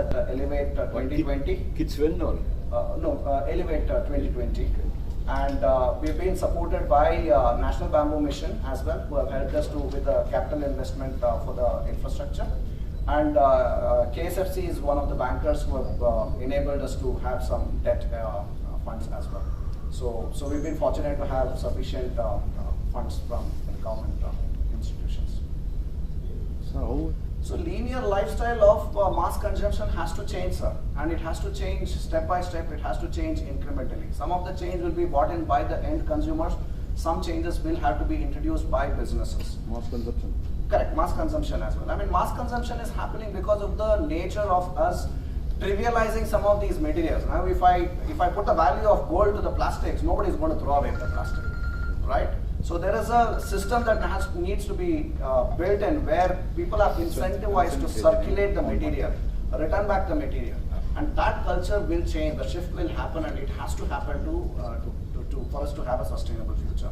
at Elevate 2020. Kids win or? No, Elevate 2020. And we've been supported by National Bamboo Mission as well, who have helped us with the capital investment for the infrastructure. And KSFC is one of the bankers who have enabled us to have some debt funds as well. So we've been fortunate to have sufficient funds from government institutions. So linear lifestyle of mass consumption has to change, sir, and it has to change step by step. It has to change incrementally. Some of the change will be bought in by the end consumers. Some changes will have to be introduced by businesses. Mass consumption. Correct, mass consumption as well. I mean, mass consumption is happening because of the nature of us trivializing some of these materials. Now, if I put the value of gold to the plastics, nobody is going to throw away the plastic, right? So there is a system that needs to be built in where people are incentivized to circulate the material, return back the material, and that culture will change. The shift will happen, and it has to happen for us to have a sustainable future.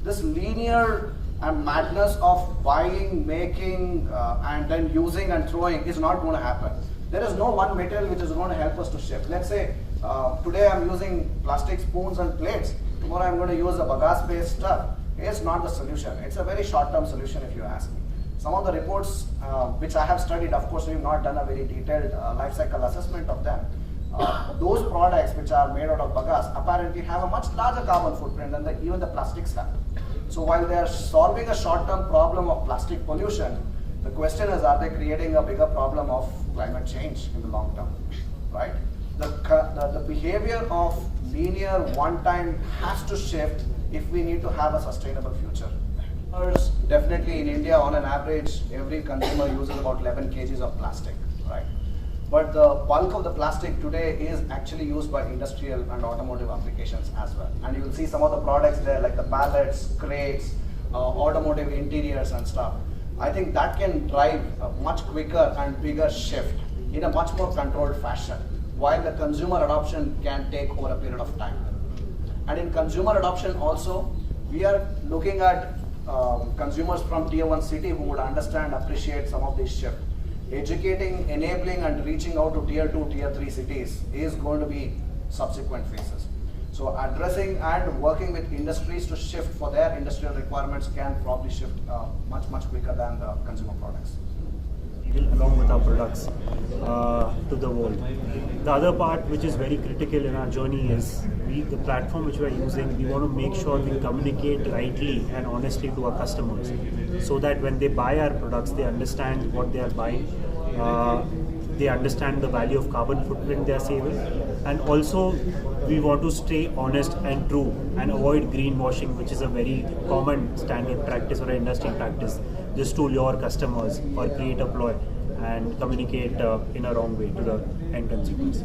This linear madness of buying, making, and then using and throwing is not going to happen. There is no one material which is going to help us to shift. Let's say today I'm using plastic spoons and plates. Tomorrow I'm going to use a bagasse-based stuff. It's not the solution. It's a very short-term solution if you ask me. Some of the reports which I have studied, of course we've not done a very detailed life cycle assessment of them. Those products which are made out of bagasse apparently have a much larger carbon footprint than even the plastics have. So while they are solving a short-term problem of plastic pollution, the question is, are they creating a bigger problem of climate change in the long term, right? The behavior of linear one-time has to shift if we need to have a sustainable future. Definitely in India, on an average, every consumer uses about 11 kgs of plastic, right? But the bulk of the plastic today is actually used by industrial and automotive applications as well. And you will see some of the products there like the pallets, crates, automotive interiors and stuff. I think that can drive a much quicker and bigger shift in a much more controlled fashion, while the consumer adoption can take over a period of time. And in consumer adoption also, we are looking at consumers from tier 1 city who would understand, appreciate some of this shift. Educating, enabling and reaching out to tier 2, tier 3 cities is going to be subsequent phases. So addressing and working with industries to shift for their industrial requirements can probably shift much quicker than the consumer products. Along with our products to the world. The other part which is very critical in our journey is the platform which we are using, we want to make sure we communicate rightly and honestly to our customers so that when they buy our products, they understand what they are buying, they understand the value of carbon footprint they are saving, and also we want to stay honest and true and avoid greenwashing, which is a very common standard practice or industry practice, just to lure customers or create a ploy and communicate in a wrong way to the end consumers.